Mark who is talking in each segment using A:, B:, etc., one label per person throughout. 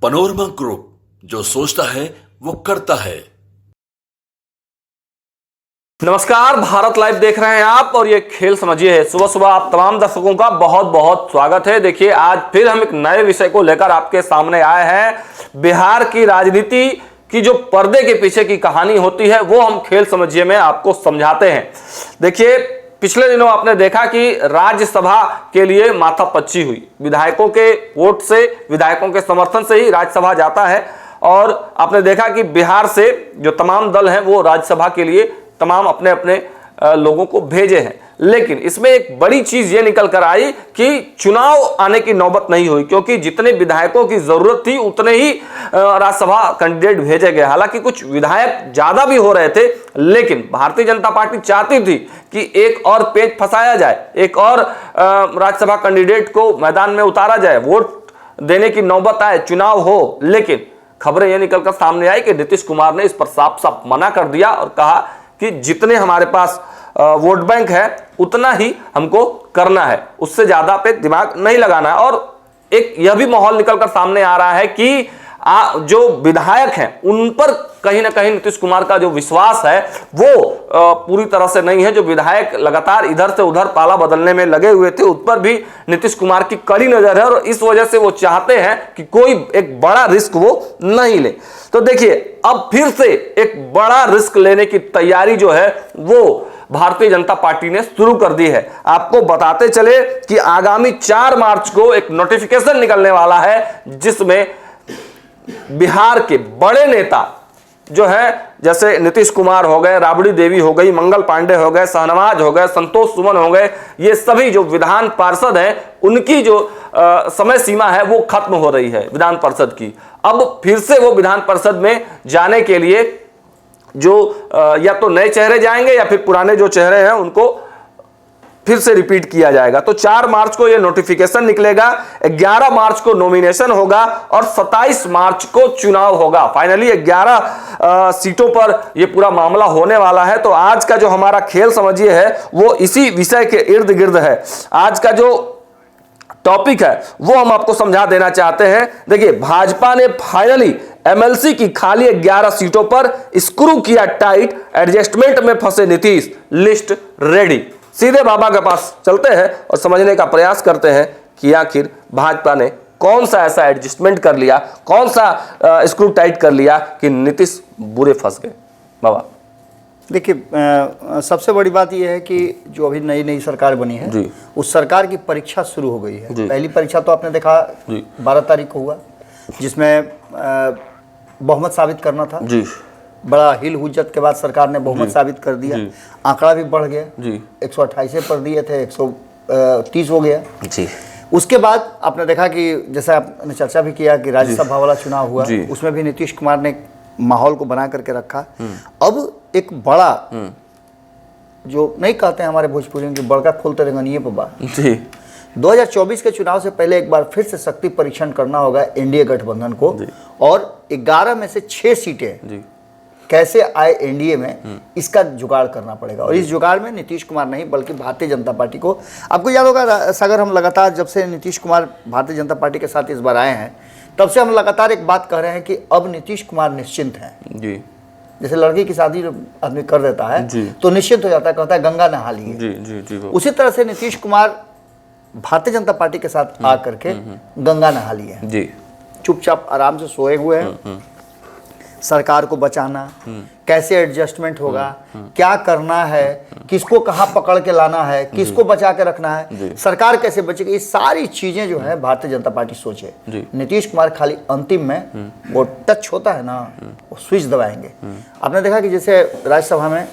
A: Panorama group, जो सोचता है वो करता है।
B: नमस्कार, भारत लाइव देख रहे हैं आप और ये खेल समझिए है। सुबह सुबह आप तमाम दर्शकों का बहुत बहुत स्वागत है। देखिए, आज फिर हम एक नए विषय को लेकर आपके सामने आए हैं। बिहार की राजनीति की जो पर्दे के पीछे की कहानी होती है वो हम खेल समझिए में आपको समझाते हैं। देखिए, पिछले दिनों आपने देखा कि राज्यसभा के लिए माथापच्ची हुई। विधायकों के वोट से, विधायकों के समर्थन से ही राज्यसभा जाता है और आपने देखा कि बिहार से जो तमाम दल हैं वो राज्यसभा के लिए तमाम अपने अपने लोगों को भेजे हैं। लेकिन इसमें एक बड़ी चीज ये निकल कर आई कि चुनाव आने की नौबत नहीं हुई, क्योंकि जितने विधायकों की जरूरत थी उतने ही राज्यसभा कैंडिडेट भेजे गए। हालांकि कुछ विधायक ज्यादा भी हो रहे थे, लेकिन भारतीय जनता पार्टी चाहती थी कि एक और पेच फंसाया जाए, एक और राज्यसभा कैंडिडेट को मैदान में उतारा जाए, वोट देने की नौबत आए, चुनाव हो। लेकिन खबरें यह निकलकर सामने आई कि नीतीश कुमार ने इस पर साफ साफ मना कर दिया और कहा कि जितने हमारे पास वोट बैंक है उतना ही हमको करना है, उससे ज्यादा पे दिमाग नहीं लगाना है। और एक यह भी माहौल निकलकर सामने आ रहा है कि जो विधायक हैं उन पर कहीं ना कहीं नीतीश कुमार का जो विश्वास है वो पूरी तरह से नहीं है। जो विधायक लगातार इधर से उधर पाला बदलने में लगे हुए थे उस पर भी नीतीश कुमार की कड़ी नजर है और इस वजह से वो चाहते हैं कि कोई एक बड़ा रिस्क वो नहीं ले। तो देखिए, अब फिर से एक बड़ा रिस्क लेने की तैयारी जो है वो भारतीय जनता पार्टी ने शुरू कर दी है। आपको बताते चले कि आगामी 4 मार्च को एक नोटिफिकेशन निकलने वाला है जिसमें बिहार के बड़े नेता जो है, जैसे नीतीश कुमार हो गए, राबड़ी देवी हो गई, मंगल पांडे हो गए, शाहनवाज हो गए, संतोष सुमन हो गए, ये सभी जो विधान पार्षद हैं उनकी जो समय सीमा है वो खत्म हो रही है विधान परिषद की। अब फिर से वो विधान परिषद में जाने के लिए जो या तो नए चेहरे जाएंगे या फिर पुराने जो चेहरे हैं उनको फिर से रिपीट किया जाएगा। तो 4 मार्च को यह नोटिफिकेशन निकलेगा, 11 मार्च को नॉमिनेशन होगा और 27 मार्च को चुनाव होगा। फाइनली 11 सीटों पर यह पूरा मामला होने वाला है। तो आज का जो हमारा खेल समझिए है वो इसी विषय के इर्द गिर्द है। आज का जो टॉपिक है वो हम आपको समझा देना चाहते हैं। देखिए, भाजपा ने फाइनली एमएलसी की खाली 11 सीटों पर स्क्रू किया टाइट, एडजस्टमेंट में फंसे नीतीश, लिस्ट रेडी। सीधे बाबा के पास चलते हैं और समझने का प्रयास करते हैं कि आखिर भाजपा ने कौन सा ऐसा एडजस्टमेंट कर लिया, कौन सा स्क्रू टाइट कर लिया कि नीतीश बुरे फंस गए। बाबा
C: देखिए, सबसे बड़ी बात यह है कि जो अभी नई नई सरकार बनी है जी, उस सरकार की परीक्षा शुरू हो गई है। पहली परीक्षा तो आपने देखा 12 तारीख को हुआ, जिसमें बहुमत साबित करना था जी। बड़ा हिल हुज्जत के बाद सरकार ने बहुमत साबित कर दिया। आंकड़ा भी बढ़ गया जी, 128 पर दिए थे 130 हो गया जी। उसके बाद आपने देखा कि जैसा आपने चर्चा भी किया कि राज्यसभा वाला चुनाव हुआ, उसमें भी नीतीश कुमार ने माहौल को बना करके रखा। अब एक बड़ा, जो नहीं कहते हैं हमारे भोजपुरी में कि बड़का खोलते रंगनिए पबा जी, 2024 के चुनाव से पहले एक बार फिर से शक्ति परीक्षण करना होगा एनडीए गठबंधन को। और 11 में से 6 सीटें कैसे आए एनडीए में, इसका जुगाड़ करना पड़ेगा। और इस जुगाड़ में नीतीश कुमार नहीं बल्कि भारतीय जनता पार्टी को, आपको याद होगा सागर, हम लगातार जब से नीतीश कुमार भारतीय जनता पार्टी के साथ इस बार आए हैं तब से हम लगातार एक बात कह रहे हैं कि अब नीतीश कुमार निश्चिंत हैं जी। जैसे लड़की की शादी आदमी कर देता है तो निश्चिंत हो जाता है, कहता है गंगा नहा लिए। उसी तरह से नीतीश कुमार भारतीय जनता पार्टी के साथ आ करके गंगा नहा लिए जी, चुपचाप आराम से सोए हुए हैं। सरकार को बचाना, कैसे एडजस्टमेंट होगा, क्या करना है, किसको कहां पकड़ के लाना है, किसको बचा के रखना है, सरकार कैसे बचेगी, ये सारी चीजें जो है भारतीय जनता पार्टी सोचे। नीतीश कुमार खाली अंतिम में वो टच होता है ना, वो स्विच दबाएंगे। आपने देखा कि जैसे राज्यसभा में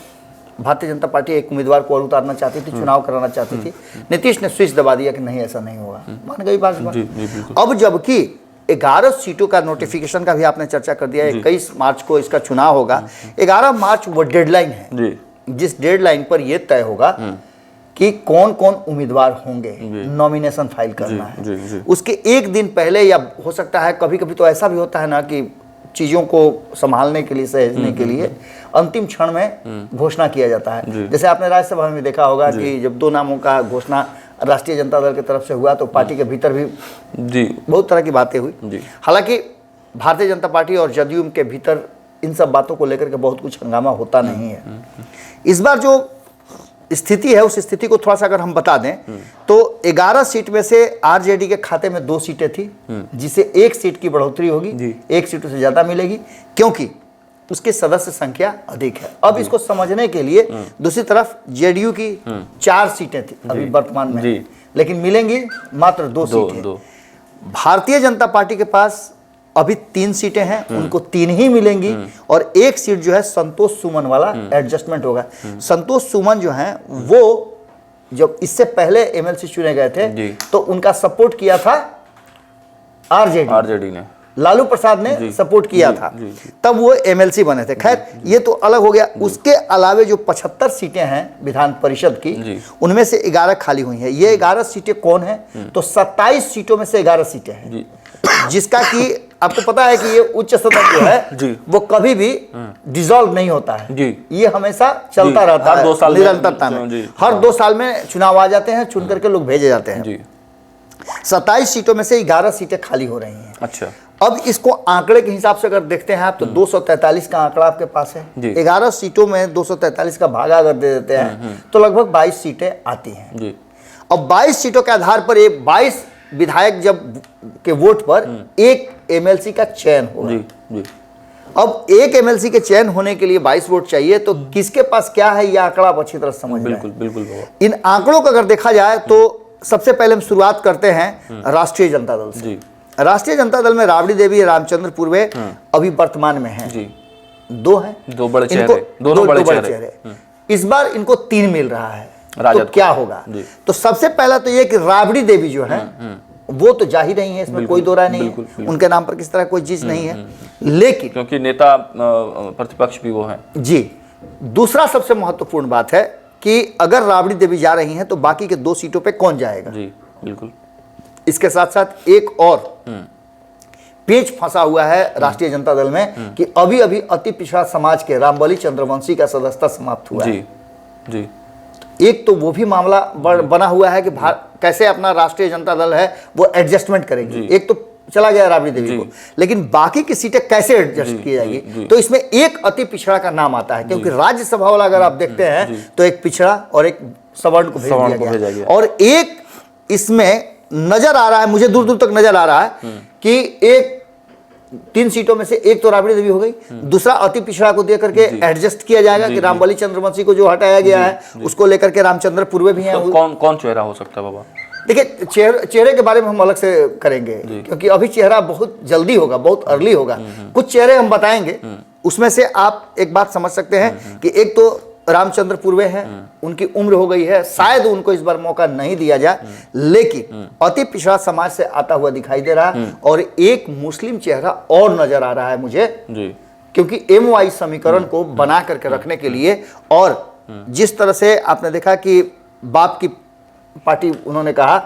C: भारतीय जनता पार्टी एक उम्मीदवार को और उतारना चाहती थी, चुनाव कराना चाहती थी, नीतीश ने स्विच दबा दिया कि नहीं ऐसा नहीं होगा, मान गई बात। अब जबकि 11 सीटों का नोटिफिकेशन का भी आपने चर्चा कर दिया, 21 मार्च को इसका चुनाव होगा। 11 मार्च वो डेडलाइन है जिस डेडलाइन पर यह तय होगा कि कौन कौन उम्मीदवार होंगे, नॉमिनेशन फाइल करना है। उसके एक दिन पहले, या हो सकता है कभी कभी तो ऐसा भी होता है ना कि चीज़ों को संभालने के लिए, सहेजने के लिए अंतिम क्षण में घोषणा किया जाता है। जैसे आपने राज्यसभा में देखा होगा कि जब 2 नामों का घोषणा राष्ट्रीय जनता दल की तरफ से हुआ तो पार्टी के भीतर भी बहुत तरह की बातें हुई। हालांकि भारतीय जनता पार्टी और जदयू के भीतर इन सब बातों को लेकर के बहुत कुछ हंगामा होता नहीं है। इस बार जो स्थिति है उस स्थिति को थोड़ा सा अगर हम बता दें तो 11 सीट में से आरजेडी के खाते में 2 सीटें थी, जिसे 1 सीट की बढ़ोतरी होगी, 1 सीटों से ज्यादा मिलेगी क्योंकि उसकी सदस्य संख्या अधिक है। अब इसको समझने के लिए दूसरी तरफ जेडीयू की 4 सीटें थी अभी वर्तमान में, लेकिन मिलेंगी मात्र 2 सीटें। भारतीय जनता पार्टी के पास अभी 3 सीटें हैं, उनको 3 ही मिलेंगी और 1 सीट जो है संतोष सुमन वाला एडजस्टमेंट होगा। संतोष सुमन जो हैं वो जब इससे पहले एमएलसी चुने गए थे तो उनका सपोर्ट किया था आरजेडी ने, लालू प्रसाद ने सपोर्ट किया था, तब वो एमएलसी बने थे। खैर ये तो अलग हो गया। उसके अलावे जो 75 सीटें हैं विधान परिषद की, उनमें से 11 खाली हुई हैं। ये 11 सीटें कौन हैं? तो 27 सीटों में से 11 सीटें हैं, जिसका कि आपको पता है कि ये उच्च सदन जो है वो कभी भी डिसॉल्व नहीं होता है, ये हमेशा चलता रहता है निरंतरता में। हर 2 साल में चुनाव आ जाते हैं, चुन करके लोग भेजे जाते हैं। 27 सीटों में से 11 सीटें खाली हो रही हैं।
B: अच्छा,
C: अब इसको आंकड़े के हिसाब से अगर देखते हैं आप तो 243 का आंकड़ा आपके पास है। 11 सीटों में 243 का भागा अगर दे देते हैं तो लगभग 22 सीटें आती हैं। अब 22 सीटों के आधार पर 22 विधायक जब के वोट पर 1 एमएलसी का चयन होगा। अब 1 एमएलसी के चयन होने के लिए 22 वोट चाहिए, तो किसके पास क्या है यह आंकड़ा आप अच्छी तरह समझ रहे हैं।
B: बिल्कुल।
C: इन आंकड़ों को अगर देखा जाए तो सबसे पहले हम शुरुआत करते हैं राष्ट्रीय जनता दल से। राष्ट्रीय जनता दल में राबड़ी देवी, रामचंद्र पूर्वे अभी वर्तमान में हैं, 2 हैं,
B: 2 बड़े चेहरे, दोनों बड़े चेहरे।
C: इस बार इनको 3 मिल रहा है, तो क्या होगा? तो सबसे पहला तो ये कि राबड़ी देवी जो है वो तो जा ही नहीं है, इसमें कोई दो राय नहीं है, उनके नाम पर किस तरह कोई चीज नहीं है, लेकिन
B: क्योंकि नेता प्रतिपक्ष भी वो हैं
C: जी। दूसरा सबसे महत्वपूर्ण बात है कि अगर राबड़ी देवी जा रही हैं तो बाकी के 2 सीटों पे कौन जाएगा?
B: जी बिल्कुल।
C: इसके साथ साथ एक और पेच फंसा हुआ है राष्ट्रीय जनता दल में कि अभी अभी अति पिछड़ा समाज के रामबली चंद्रवंशी का सदस्यता समाप्त हुआ है।
B: जी।
C: एक तो वो भी मामला बना हुआ है कि कैसे अपना राष्ट्रीय जनता दल है वो एडजस्टमेंट करेगी। एक तो चला गया राबड़ी देवी को, लेकिन बाकी की सीटें कैसे एडजस्ट की जाएगी? तो इसमें एक अति पिछड़ा का नाम आता है, क्योंकि राज्यसभा वाला अगर आप देखते हैं तो एक पिछड़ा और एक सवर्ण को भेज दिया गया, और एक इसमें नजर आ रहा है, मुझे दूर दूर तक नजर आ रहा है कि एक 3 सीटों में से एक तो राबड़ी देवी हो गई, दूसरा अति पिछड़ा को दे करके एडजस्ट किया जाएगा कि रामबली चंद्रवंशी को जो हटाया गया है उसको लेकर के रामचंद्र पूर्वे भी हैं।
B: तो कौन चेहरा हो सकता है बाबा?
C: देखिए चेहरे के बारे में हम अलग से करेंगे, क्योंकि अभी चेहरा बहुत जल्दी होगा, बहुत अर्ली होगा। कुछ चेहरे हम बताएंगे, उसमें से आप एक बात समझ सकते हैं कि एक तो रामचंद्र पूर्वे हैं, उनकी उम्र हो गई है, शायद उनको इस बार मौका नहीं दिया जाए, लेकिन अति पिछड़ा समाज से आता हुआ दिखाई दे रहा है। और एक मुस्लिम चेहरा और नजर आ रहा है मुझे, क्योंकि MY समीकरण को बना करके रखने के लिए, और जिस तरह से आपने देखा कि बाप की पार्टी उन्होंने कहा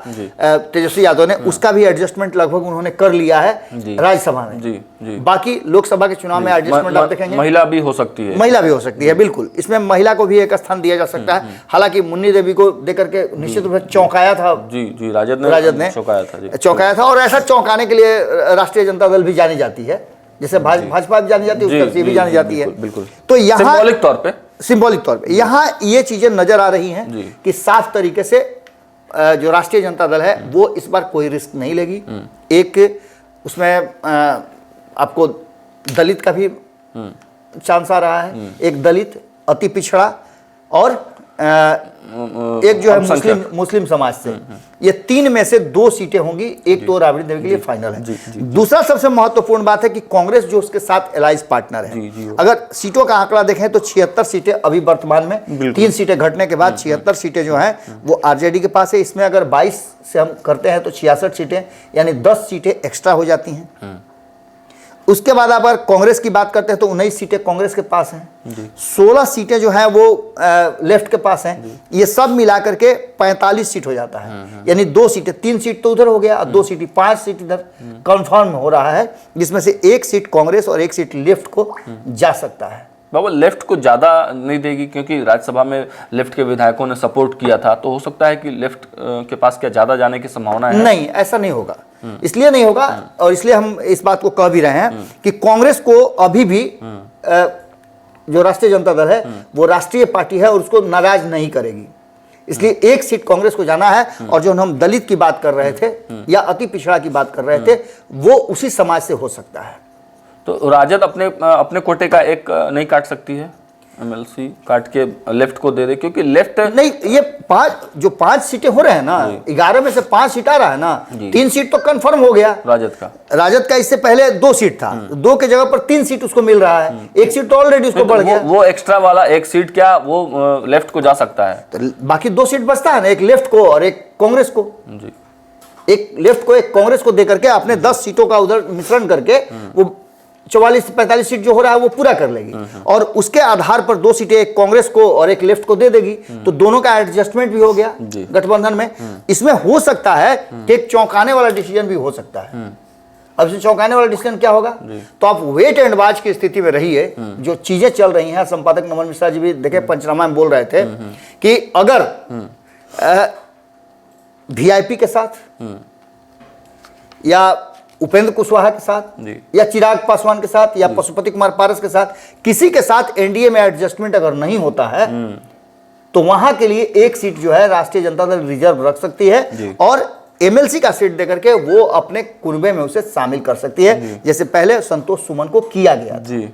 C: तेजस्वी यादव ने, उसका भी एडजस्टमेंट लगभग उन्होंने कर लिया है राज्यसभा में। बाकी लोकसभा के चुनाव में एडजस्टमेंट आप देखेंगे,
B: महिला भी हो सकती है,
C: महिला भी हो सकती है, बिल्कुल इसमें महिला को भी एक स्थान दिया जा सकता है। हालांकि मुन्नी देवी को देकर के निश्चित रूप से चौंकाया था राजद ने चौंकाया था, और ऐसा चौंकाने के लिए राष्ट्रीय जनता दल भी जानी जाती है, जैसे भाजपा भी जानी जाती है, उस तरह से भी जानी जाती है। तो यहाँ सिंबॉलिक तौर पे यहाँ ये चीजें नजर आ रही हैं कि साफ तरीके से जो राष्ट्रीय जनता दल है वो इस बार कोई रिस्क नहीं लेगी। एक उसमें आपको दलित का भी चांस आ रहा है, एक दलित, अति पिछड़ा, और एक जो है मुस्लिम समाज से। ये 3 में से 2 सीटें होंगी, एक तो राबड़ी देवी के लिए फाइनल है। दूसरा सबसे महत्वपूर्ण बात है कि कांग्रेस जो उसके साथ एलाइज पार्टनर है, अगर सीटों का आंकड़ा देखें तो 76 सीटें अभी वर्तमान में, 3 सीटें घटने के बाद 76 सीटें जो हैं वो आरजेडी के पास है। इसमें अगर 22 से हम करते हैं तो 66 सीटें, यानी 10 सीटें एक्स्ट्रा हो जाती हैं। उसके बाद अगर कांग्रेस की बात करते हैं तो 19 सीटें कांग्रेस के पास हैं, 16 सीटें जो हैं वो लेफ्ट के पास हैं। ये सब मिलाकर के 45 सीट हो जाता है, यानी 2 सीटें, 3 सीट तो उधर हो गया, 2 सीट, 5 सीट इधर कंफर्म हो रहा है, जिसमें से 1 सीट कांग्रेस और 1 सीट लेफ्ट को जा सकता है।
B: बाबा लेफ्ट को ज्यादा नहीं देगी, क्योंकि राज्यसभा में लेफ्ट के विधायकों ने सपोर्ट किया था, तो हो सकता है कि लेफ्ट के पास क्या ज्यादा जाने की संभावना है?
C: नहीं, ऐसा नहीं होगा। इसलिए नहीं होगा, और इसलिए हम इस बात को कह भी रहे हैं कि कांग्रेस को अभी भी जो राष्ट्रीय जनता दल है वो राष्ट्रीय पार्टी है और उसको नाराज नहीं करेगी। इसलिए एक सीट कांग्रेस को जाना है, और जो हम दलित की बात कर रहे थे या अति पिछड़ा की बात कर रहे थे वो उसी समाज से हो सकता है।
B: तो राजद अपने कोटे का एक नहीं काट सकती है, एमएलसी काट के लेफ्ट को दे दे, क्योंकि लेफ्ट
C: नहीं, ये पांच सीटें हो रहे हैं ना, 11 में से 5 सीट आ रहा है ना, 3 सीट तो कंफर्म हो गया राजद का। इससे पहले 2 सीट था, 2 के जगह पर 3 सीट उसको मिल रहा है, 1 सीट तो ऑलरेडी उसको बढ़ गया।
B: वो एक्स्ट्रा वाला 1 सीट क्या वो लेफ्ट को जा सकता है,
C: तो बाकी 2 सीट बचता है ना, एक लेफ्ट को और एक कांग्रेस को। एक लेफ्ट को एक कांग्रेस को देकर के अपने 10 सीटों का उधर मिश्रण करके वो 44-45 सीट जो हो रहा है वो पूरा कर लेगी, और उसके आधार पर 2 सीटें एक कांग्रेस को और एक लेफ्ट को दे देगी, तो दोनों का एडजस्टमेंट भी हो गया गठबंधन में। इसमें हो सकता है कि एक चौंकाने वाला डिसीजन भी हो सकता है। अब इसमें चौंकाने वाला डिसीजन क्या होगा, तो आप वेट एंड वॉच की स्थिति में रहिए। जो चीजें चल रही हैं, संपादक नमन मिश्रा जी भी देखे पंचनामा में बोल रहे थे कि अगर वीआईपी के साथ या उपेंद्र कुशवाहा के साथ या चिराग पासवान के साथ या पशुपति कुमार पारस के साथ किसी के साथ एनडीए में एडजस्टमेंट अगर नहीं होता है तो वहां के लिए एक सीट जो है राष्ट्रीय जनता दल रिजर्व रख सकती है और एमएलसी का सीट देकर के वो अपने कुनबे में उसे शामिल कर सकती है, जैसे पहले संतोष सुमन को किया गया था।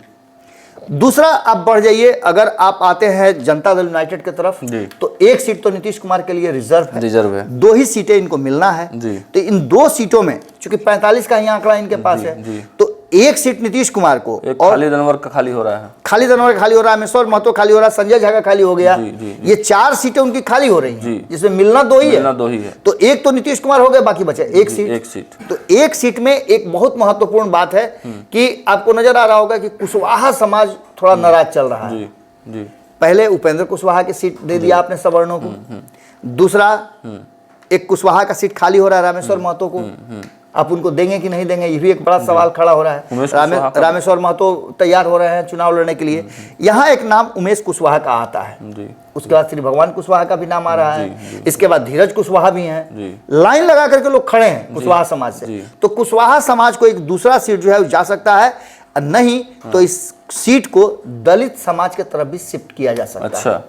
C: दूसरा, आप बढ़ जाइए, अगर आप आते हैं जनता दल यूनाइटेड की तरफ, तो 1 सीट तो नीतीश कुमार के लिए रिजर्व है। 2 ही सीटें इनको मिलना है। तो इन 2 सीटों में चूंकि 45 का ही आंकड़ा इनके पास है, तो 1 सीट नीतीश कुमार को, और
B: खालिद अनवर का खाली हो रहा है,
C: रामेश्वर महतो खाली हो रहा है, संजय झा का खाली हो गया। ये 4 सीटें उनकी खाली हो रही हैं, जिसमें मिलना 2 ही है। तो एक तो नीतीश कुमार हो गए, बाकी बचे 1 सीट। तो 1 सीट में एक बहुत महत्वपूर्ण बात है कि आपको नजर आ रहा होगा कि कुशवाहा समाज थोड़ा नाराज चल रहा है। पहले उपेंद्र कुशवाहा की सीट दे दिया आपने सवर्णों को, दूसरा एक कुशवाहा का सीट खाली हो रहा है रामेश्वर महतो को, आप उनको देंगे कि नहीं देंगे, ये भी एक बड़ा सवाल खड़ा हो रहा है। रामेश्वर महतो तैयार हो रहे हैं चुनाव लड़ने के लिए। यहाँ एक नाम उमेश कुशवाहा का आता है, उसके बाद श्री भगवान कुशवाहा का भी नाम आ रहा है, इसके बाद धीरज कुशवाहा भी हैं। लाइन लगा करके लोग खड़े हैं कुशवाहा समाज से। तो कुशवाहा समाज को एक दूसरा सीट जो है जा सकता है, नहीं तो इस सीट को दलित समाज के तरफ भी शिफ्ट किया जा सकता है,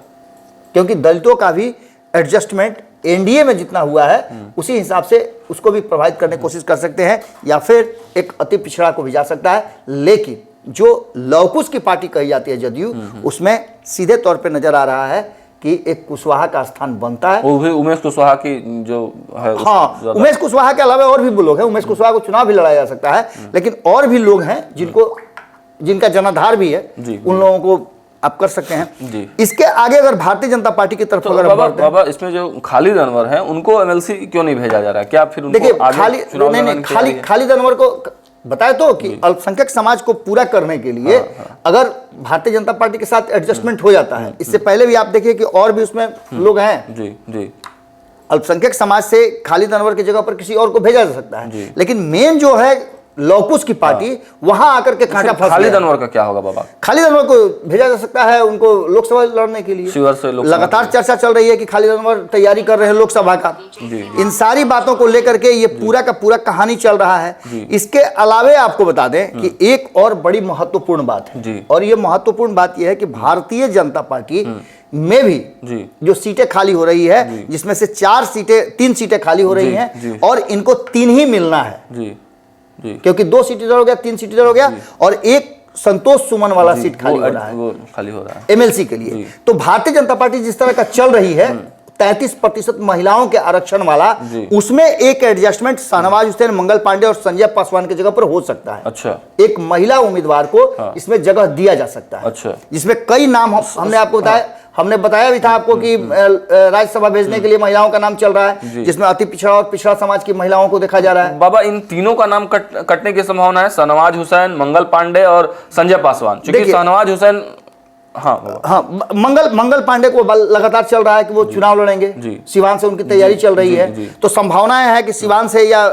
C: क्योंकि दलितों का भी एडजस्टमेंट एनडीए में जितना हुआ है उसी हिसाब से उसको भी प्रभावित करने की कोशिश कर सकते हैं, या फिर एक अति पिछड़ा को भी जा सकता है। लेकिन जो लवकुश की पार्टी कही जाती है जदयू, उसमें सीधे तौर पे नजर आ रहा है कि एक कुशवाहा का स्थान बनता है।
B: वो भी उमेश कुशवाहा की जो है,
C: हाँ, उमेश कुशवाहा के अलावा और भी लोग हैं। उमेश कुशवाहा को चुनाव भी लड़ाया जा सकता है, लेकिन और भी लोग हैं जिनका जनाधार भी है, उन लोगों को आप कर सकते हैं। इसके आगे अगर भारतीय जनता पार्टी की तरफ अगर
B: बाबा इसमें जो खालिद अनवर है उनको एमएलसी क्यों नहीं भेजा जा रहा है? क्या फिर उनको
C: देखिए खालिद अनवर को बताए तो कि अल्पसंख्यक समाज को पूरा करने के लिए अगर भारतीय जनता पार्टी के साथ एडजस्टमेंट हो जाता है, इससे पहले भी आप देखिए कि और भी उसमें लोग हैं, अल्पसंख्यक समाज से खालिद अनवर की जगह पर किसी और को भेजा जा सकता है। लेकिन मेन जो है लौकुश की पार्टी वहां आकर के कांटा फंस।
B: खालिद अनवर का क्या होगा बाबा?
C: खालिद अनवर को भेजा जा सकता है उनको लोकसभा लड़ने के लिए। लगातार चर्चा चल रही है कि खालिद अनवर तैयारी कर रहे हैं लोकसभा का। इन सारी बातों को लेकर के ये पूरा का पूरा कहानी चल रहा है। इसके अलावे आपको बता दें कि एक और बड़ी महत्वपूर्ण बात है, और ये महत्वपूर्ण बात यह है कि भारतीय जनता पार्टी में भी जो सीटें खाली हो रही है, जिसमें से 3 सीटें खाली हो रही हैं, और इनको 3 ही मिलना है, क्योंकि 2 सीट इधर हो गया, 3 सीट इधर हो गया, और एक संतोष सुमन वाला सीट खाली हो रहा है एमएलसी के लिए। तो भारतीय जनता पार्टी जिस तरह का चल रही है, 33% महिलाओं के आरक्षण वाला, उसमें एक एडजस्टमेंट शाहनवाज हुसैन, मंगल पांडे और संजय पासवान की जगह पर हो सकता है।
B: अच्छा,
C: एक महिला उम्मीदवार को इसमें जगह दिया जा सकता है। अच्छा, जिसमें कई नाम हमने आपको बताया, हमने बताया भी था आपको कि राज्यसभा भेजने के लिए महिलाओं का नाम चल रहा है, जिसमें अति पिछड़ा और पिछड़ा समाज की महिलाओं को देखा जा रहा है।
B: बाबा इन तीनों का नाम कटने की संभावना है, शाहनवाज हुसैन, मंगल पांडे और संजय पासवान। क्योंकि शाहनवाज हुसैन
C: मंगल पांडे को लगातार चल रहा है कि वो चुनाव लड़ेंगे, सिवान से उनकी तैयारी चल रही है। तो संभावनाएं है कि सिवान से या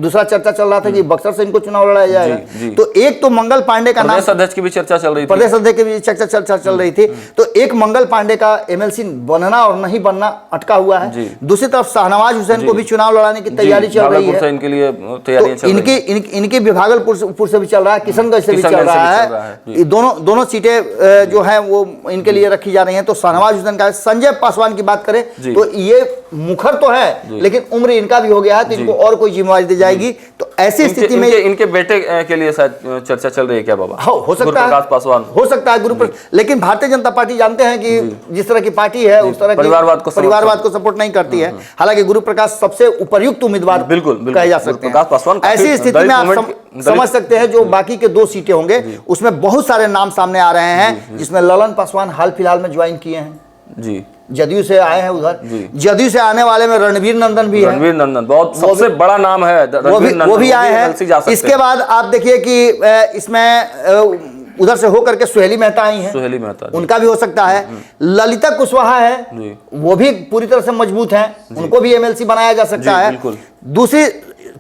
C: दूसरा चर्चा चल रहा था कि बक्सर से इनको चुनाव लड़ाया जाएगा। तो एक तो मंगल पांडे का नाम,
B: प्रदेश अध्यक्ष की भी चर्चा चल रही थी,
C: प्रदेश अध्यक्ष की भी चर्चा चल रही थी। तो एक मंगल पांडे का एमएलसी बनना और नहीं बनना अटका हुआ है। दूसरी तरफ शाहनवाज हुसैन को भी चुनाव लड़ाने की तैयारी चल रही है,
B: इनके लिए तैयारियां चल रही हैं।
C: इनके भागलपुर से भी चल रहा है, किशनगंज से भी चल रहा है। दोनों सीटें जो है वो इनके लिए रखी जा रही हैं। तो शाहनवाज हुसैन का, संजय पासवान की बात करें तो ये मुखर तो है लेकिन उम्र इनका भी हो गया है, तो इनको और कोई जिम्मेवारी दी जाएगी। तो ऐसी स्थिति में
B: इनके बेटे के लिए शायद चर्चा चल रही है क्या बाबा?
C: हो सकता है,
B: पासवान
C: हो सकता है लेकिन भारतीय जनता पार्टी जानते हैं कि जिस तरह की पार्टी है उस तरह की परिवारवाद को सपोर्ट नहीं करती है। हालांकि गुरु प्रकाश सबसे उपयुक्त उम्मीदवार बिल्कुल कहे जा सकते हैं। ऐसी स्थिति में आप समझ सकते हैं जो बाकी के 2 सीटें होंगे उसमें बहुत सारे नाम सामने आ रहे हैं, जिसमें ललन पासवान हाल फिलहाल में ज्वाइन किए हैं जी, जदयू से आए हैं उधर। जदयू से आने वाले में रणवीर नंदन भी है,
B: रणवीर नंदन बहुत सबसे बड़ा नाम है,
C: वो भी आए हैं। इसके बाद आप देखिए कि इसमें उधर से होकर के सुहेली मेहता आई हैं,
B: सुहेली मेहता
C: उनका भी हो सकता है। ललिता कुशवाहा है, वो भी पूरी तरह से मजबूत हैं, उनको भी एमएलसी बनाया जा सकता है। दूसरी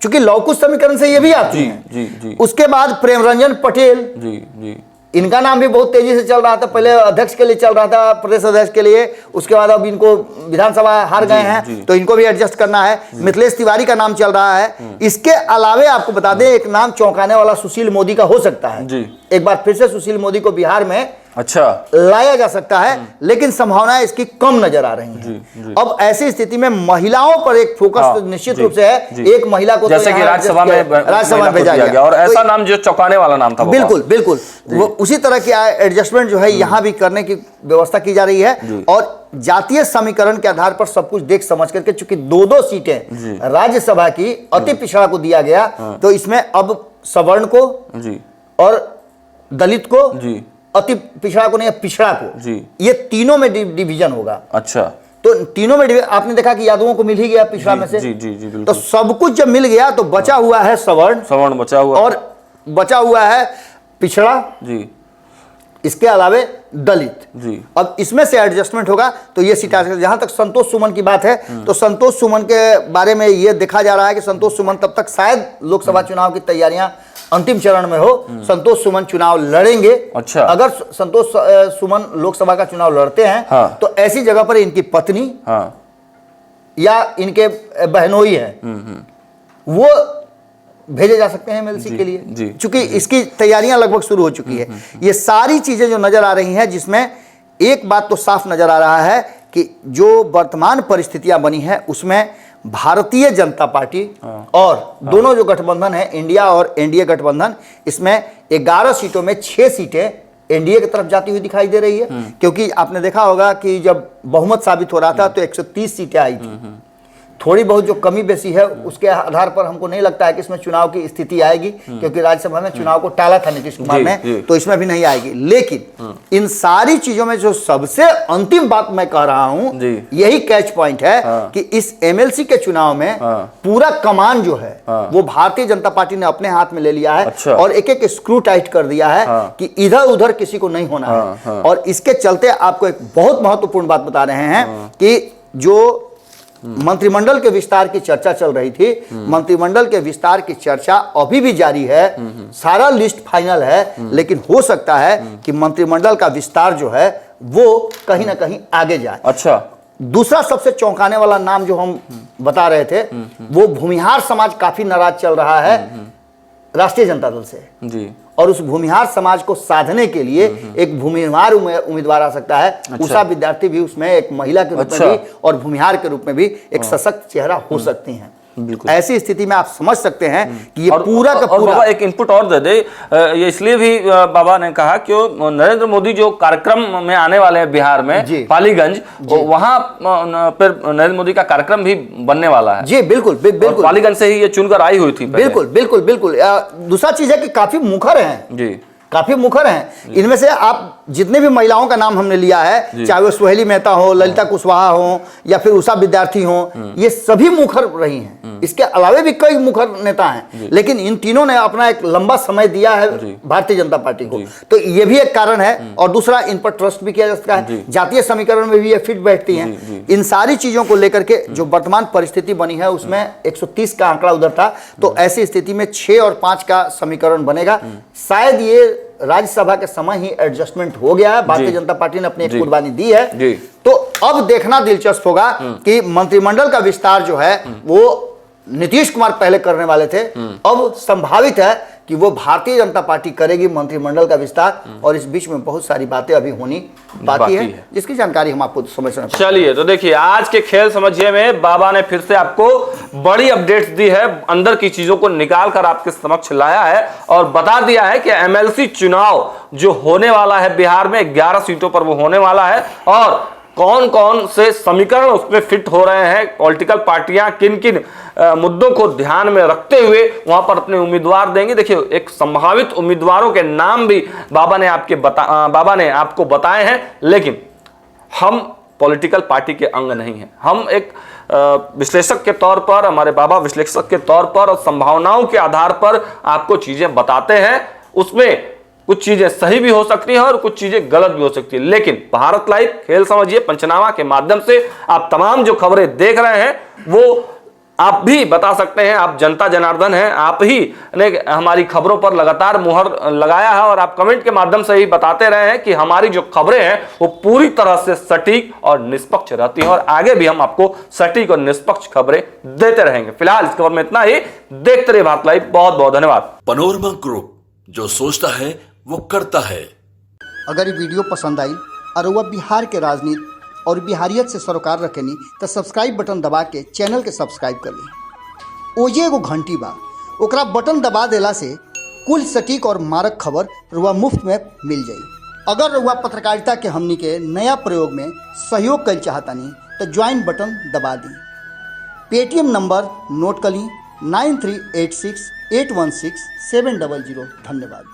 C: चूंकि लौकुश समीकरण से ये भी आती है। उसके बाद प्रेम रंजन पटेल, इनका नाम भी बहुत तेजी से चल रहा था। पहले अध्यक्ष के लिए चल रहा था, प्रदेश अध्यक्ष के लिए, उसके बाद अब इनको विधानसभा हार गए हैं तो इनको भी एडजस्ट करना है। मिथिलेश तिवारी का नाम चल रहा है। इसके अलावे आपको बता दें एक नाम चौंकाने वाला सुशील मोदी का हो सकता है। एक बार फिर से सुशील मोदी को बिहार में लाया जा सकता है, लेकिन संभावनाएं इसकी कम नजर आ रही हैं। अब ऐसी स्थिति में महिलाओं पर एक फोकस निश्चित रूप से है। एक महिला को
B: जैसे कि राज्यसभा में भेजा गया और ऐसा नाम जो चौंकाने वाला नाम था,
C: बिल्कुल वो उसी तरह की एडजस्टमेंट जो है यहाँ भी करने की व्यवस्था की जा रही है। और जातीय समीकरण के आधार पर सब कुछ देख समझ करके, चूंकि 2 सीटें राज्यसभा की अति पिछड़ा को दिया गया, तो इसमें अब सवर्ण को और दलित को, अति पिछड़ा को नहीं, पिछड़ा को, ये तीनों में डिवीजन होगा।
B: अच्छा,
C: तो तीनों में आप ने देखा कि यादवों को मिल ही गया पिछड़ा में से। तो सब कुछ जब मिल गया तो बचा हुआ है सवर्ण
B: बचा हुआ
C: और बचा हुआ है पिछड़ा जी, इसके अलावे दलित जी। अब इसमें से एडजस्टमेंट होगा तो ये सीट आ सकती है। जहां तक संतोष सुमन की बात है तो संतोष सुमन के बारे में ये देखा जा रहा है कि संतोष सुमन तब तक शायद लोकसभा चुनाव की तैयारियां अंतिम चरण में हो। संतोष सुमन चुनाव लड़ेंगे।
B: अच्छा, अगर
C: संतोष सुमन लोकसभा का चुनाव लड़ते हैं तो ऐसी जगह पर इनकी पत्नी या इनके बहनोई है वो भेजे जा सकते हैं एमएलसी के लिए, क्योंकि इसकी तैयारियां लगभग शुरू हो चुकी है। ये सारी चीजें जो नजर आ रही हैं, जिसमें एक बात तो साफ नजर आ रहा है कि जो वर्तमान परिस्थितियां बनी है उसमें भारतीय जनता पार्टी और दोनों जो गठबंधन है, इंडिया और एनडीए गठबंधन, इसमें 11 सीटों में 6 सीटें एनडीए की तरफ जाती हुई दिखाई दे रही है। क्योंकि आपने देखा होगा कि जब बहुमत साबित हो रहा था तो 130 सीटें आई थी। थोड़ी बहुत जो कमी बेसी है उसके आधार पर हमको नहीं लगता है कि इसमें चुनाव की स्थिति आएगी, क्योंकि राज्यसभा में चुनाव को टाला था नीतीश कुमार ने, तो इसमें भी नहीं आएगी। लेकिन इन सारी चीजों में जो सबसे अंतिम बात मैं कह रहा हूं, यही कैच पॉइंट है कि इस एमएलसी के चुनाव में पूरा कमान जो है वो भारतीय जनता पार्टी ने अपने हाथ में ले लिया है और एक एक स्क्रू टाइट कर दिया है कि इधर उधर किसी को नहीं होना है। और इसके चलते आपको एक बहुत महत्वपूर्ण बात बता रहे हैं कि जो मंत्रिमंडल के विस्तार की चर्चा चल रही थी, मंत्रिमंडल के विस्तार की चर्चा अभी भी जारी है। सारा लिस्ट फाइनल है, लेकिन हो सकता है कि मंत्रिमंडल का विस्तार जो है वो कहीं ना कहीं आगे जाए।
B: अच्छा,
C: दूसरा सबसे चौंकाने वाला नाम जो हम बता रहे थे वो भूमिहार समाज काफी नाराज चल रहा है राष्ट्रीय जनता दल से जी। और उस भूमिहार समाज को साधने के लिए एक भूमिहार उम्मीदवार आ सकता है।
B: अच्छा।
C: उषा विद्यार्थी भी उसमें एक महिला के रूप में भी और भूमिहार के रूप में भी एक सशक्त चेहरा हो सकती हैं। ऐसी स्थिति में आप समझ सकते हैं कि ये पूरा का पूरा।
B: बाबा एक इनपुट और दे दे, ये इसलिए भी बाबा ने कहा कि नरेंद्र मोदी जो कार्यक्रम में आने वाले हैं बिहार में पालीगंज, वहां फिर नरेंद्र मोदी का कार्यक्रम भी बनने वाला है
C: जी। बिल्कुल बिल्कुल,
B: पालीगंज से ही ये चुनकर आई हुई थी।
C: बिल्कुल बिल्कुल बिल्कुल। दूसरा चीज है कि काफी मुखर हैं जी, काफी मुखर हैं। इनमें से आप जितने भी महिलाओं का नाम हमने लिया है, चाहे वो सुहेली मेहता हो, ललिता कुशवाहा हो या फिर उषा विद्यार्थी हो, ये सभी मुखर रही हैं। इसके अलावे भी कई मुखर नेता हैं, लेकिन इन तीनों ने अपना एक लंबा समय दिया है भारतीय जनता पार्टी को, तो ये भी एक कारण है। और दूसरा, इन पर ट्रस्ट भी किया जा सकता है, जातीय समीकरण में भी ये फिट बैठती हैं। इन सारी चीजों को लेकर के जो वर्तमान परिस्थिति बनी है उसमें 130 का आंकड़ा उधर था, तो ऐसी स्थिति में 6 और 5 का समीकरण बनेगा। शायद ये राज्यसभा के समय ही एडजस्टमेंट हो गया है, भारतीय जनता पार्टी ने अपनी एक कुर्बानी दी है। तो अब देखना दिलचस्प होगा कि मंत्रिमंडल का विस्तार जो है वो नीतीश कुमार पहले करने वाले थे, अब संभावित है कि वो भारतीय जनता पार्टी करेगी मंत्रिमंडल का विस्तार, और इस बीच में बहुत सारी बातें अभी होनी बाकी है, जिसकी जानकारी हम आपको समय समय।
B: चलिए, तो देखिए आज के खेल समझिए में बाबा ने फिर से आपको बड़ी अपडेट्स दी है, अंदर की चीजों को निकाल कर आपके समक्ष लाया है और बता दिया है कि एमएलसी चुनाव जो होने वाला है बिहार में 11 सीटों पर वो होने वाला है, और कौन कौन से समीकरण उसमें फिट हो रहे हैं, पॉलिटिकल पार्टियां किन किन मुद्दों को ध्यान में रखते हुए वहां पर अपने उम्मीदवार देंगे। देखिए, एक संभावित उम्मीदवारों के नाम भी बाबा ने आपको बताए हैं, लेकिन हम पॉलिटिकल पार्टी के अंग नहीं हैं। हम एक विश्लेषक के तौर पर, हमारे बाबा विश्लेषक के तौर पर और संभावनाओं के आधार पर आपको चीजें बताते हैं। उसमें कुछ चीजें सही भी हो सकती हैं और कुछ चीजें गलत भी हो सकती है, लेकिन भारत लाइव खेल समझिए पंचनामा के माध्यम से आप तमाम जो खबरें देख रहे हैं वो आप भी बता सकते हैं। आप जनता जनार्दन हैं, आप ही ने हमारी खबरों पर लगातार मुहर लगाया है और आप कमेंट के माध्यम से ही बताते रहे हैं कि हमारी जो खबरें हैं वो पूरी तरह से सटीक और निष्पक्ष रहती हैं, और आगे भी हम आपको सटीक और निष्पक्ष खबरें देते रहेंगे। फिलहाल इस खबर में इतना ही। देखते रहिए भारत लाइव। बहुत बहुत धन्यवाद।
A: पनोरमा ग्रुप, जो सोचता है वो करता है।
C: अगर ये वीडियो पसंद आई और वह बिहार के राजनीति और बिहारियत से सरोकार रखेनी तो सब्सक्राइब बटन दबा के चैनल के सब्सक्राइब कर ली। ओजे एगो घंटी बा, ओकरा बटन दबा देला से कुल सटीक और मारक खबर रुआ मुफ्त में मिल जाई। अगर रुआ पत्रकारिता के हमनी के नया प्रयोग में सहयोग कर चाहतानी तो ज्वाइन बटन दबा दी। पेटीएम नंबर नोट कर ली 9386816700। धन्यवाद।